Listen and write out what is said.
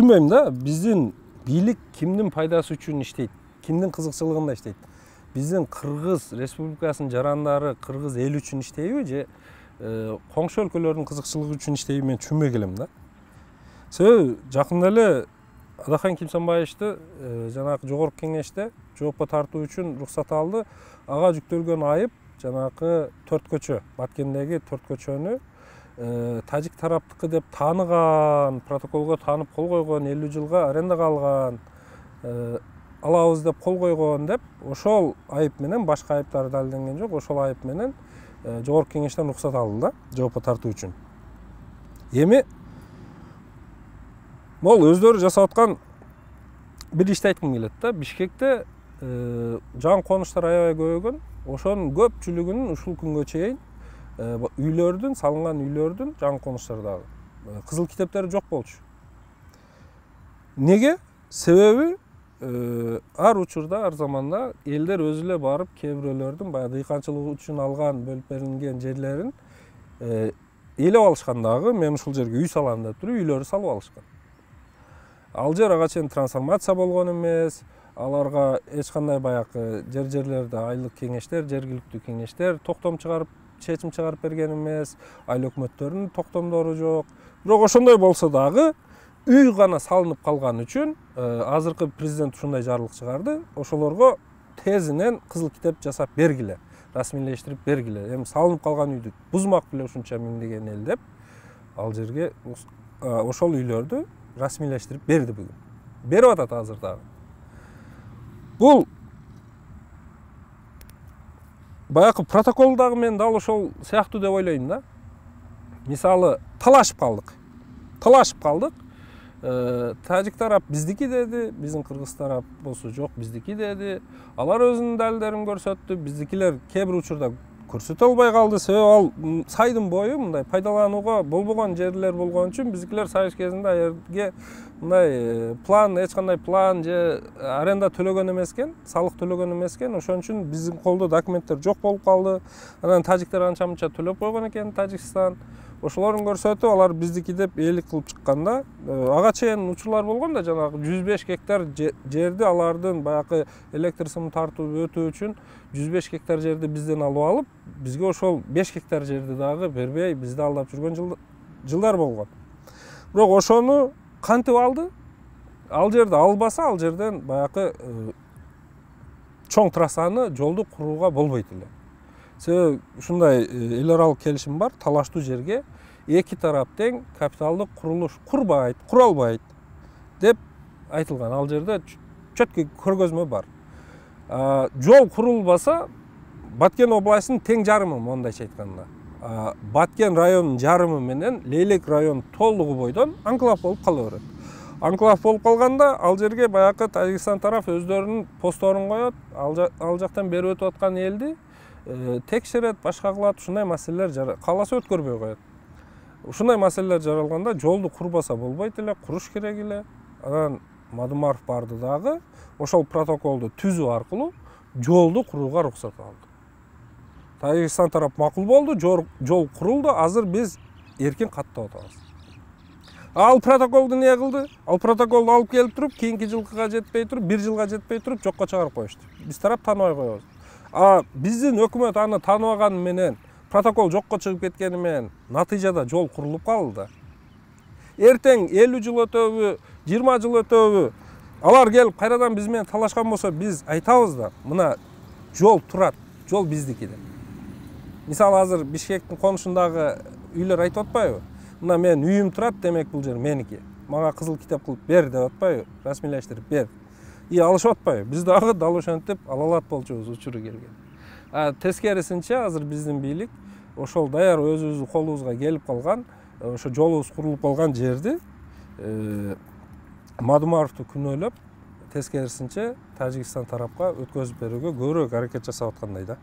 түшүнбөйм да, биздин бийлик кимдин пайдасы үчүн иштейт, кимдин кызыкчылыгында иштейт? Биздин Кыргыз Республикасынын жарандары Кыргыз эл үчүн иштейби же коңшу өлкөлөрдүн кызыкчылыгы үчүн иштейби, мен түшүнбөй келем да. Себеби жакында эле Адахан Кимсанбаевичти жанагы жогорку кеңеште жоопко тартуу үчүн уруксат алды. Ага жүктөлгөн айып жанагы төрт көчө, Баткендеги төрт көчөнү тажик тараптыкы деп тааныган, протоколго таанып кол койгон, 50 жылга арендага алган, алабыз деп кол койгон деп, ошол айып менен, башка айыптар далилденген жок, ошол айып менен жогорку кеңештен уруксат алды да, жоопко тартуу үчүн. Эми могул өздөрү жасап аткан бир ишти айткым келет да. Бишкекте жаңы конуштар аябай көбөйгөн. Ошонун көпчүлүгүнүн ушул күнгө чейин үйлөрдүн, салынган үйлөрдүн жаңы конуштардагы кызыл китептери жок болчу. Неге? Себеби ар учурда, ар заманда элдер өзү эле барып, кээ бирөөлөрдүн баягы дыйканчылык үчүн алган, бөлүп берилген жерлерин ээлеп алышкан дагы. Мен ушул жерге үй салам деп туруп, үйлөрү салып алышкан. Ал жер ага чейин трансформация болгон эмес, аларга эч кандай баягы жерлерде айлык кеңештер, жергиликтүү кеңештер токтом чыгарып, чечим чыгарып берген эмес, айыл өкмөттөрүнүн токтомдору жок. Бирок ошондой болсо дагы үй гана салынып калган үчүн азыркы президент ушундай жарлык чыгарды. Ошолорго тезинен кызыл китеп жасап бергиле, расмийлештирип бергиле. Эми салынып калган үйдү бузмак беле ушунча миңдеген эл деп, ал жерге ошол үйлөрдү расмийлештирип берди бүгүн. Берип атат азыр дагы. Бул баягы протокол дагы мен дал ошол сыяктуу деп ойлойм да. Мисалы, талашып калдык. Тажик тарап биздики деди, биздин кыргыз тарап болсо жок биздики деди. Алар өзүнүн далилдерин көрсөттү, биздикилер кээ бир учурда көрсөтө албай калды. Себеби ал сайдын бою мындай пайдаланууга болбогон жерлер болгон үчүн биздикилер союз кезинде аерге мындай план, эч кандай план же аренда төлөгөн эмес экен, салык төлөгөн эмес экен. Ошон үчүн биздин колдо документтер жок болуп калды. Анан тажиктер анча-мынча төлөп койгон экен, Тажикстан. Ошолорун көрсөтүп, алар биздики деп ээлик кылып чыкканда, ага чейин учурлар болгон да, жанагы 105 гектар жерди алардын баягы электр сымын тартып өтүү үчүн 105 гектар жерди бизден алып алып, бизге ошол 5 гектар жерди дагы бербей, бизди алдап жүргөн жылдар болгон. Бирок ошону кантип алды? Ал жерди албаса, ал жерден баягы чоң трассаны, жолду курууга болбойт эле. Себеби ушундай эл аралык келишим бар, талаштуу жерге эки тарап тең капиталдык курулуш кура албайт деп айтылган. Ал жерде чөткө көргөзмө бар. Жол курулбаса, Баткен областынын тең жарымы, мондайча айтканда. Баткен районунун жарымы менен Лейлек район толугу бойдон анклав болуп кала берет. Анклав болуп калганда, ал жерге баягы Тажикстан тараф өздөрүнүн постторун коет, ал жактан берип өтүп аткан элди текшерет, башка кылат, ушундай маселелер кааласа өткөрбөй коет. Ушундай маселелер жаралганда жолду курбаса болбойт эле, куруш керек эле. Анан Мадумаров барды дагы ошол протоколду түзүү аркылуу жолду курууга уруксат алды. Тажикстан тарап макул болду, жол курулду, азыр биз эркин каттап атабыз. Ал протоколду эмне кылды? Ал протоколду алып келип туруп, кийинки жылга жетпей туруп, 1 жылга жетпей туруп жокко чыгарып коюшту. Биз тарап тааныбай коебуз. Биздин өкмөт аны тааныбаганы менен, протокол жокко чыгып кеткени менен, натыйжада жол курулуп калды. Эртең 50 жыл өтөбү, 20 жыл өтөбү, алар келип кайрадан биз менен талашкан болсо, биз айтабыз да, мына жол турат, жол биздики деп. Мисалы, азыр Бишкектин конушундагы үйлөр айтып атпайбы? Мына мен үйүм турат, демек бул жер меники. Мага кызыл китеп кылып бер деп атпайбы? Расмийлештирип бер. Алышып атпайбы? Биз дагы дал ошентип ала алат болчубуз учуру келген. Тескерисинче азыр биздин бийлик ошол даяр өзүбүздүн колубузга келип калган, ошо жолубуз курулуп калган жерди Мадумаровду күнөөлөп, тескерисинче Тажикстан тарапка өткөзүп берүүгө көбүрөөк аракет жасап аткандай да.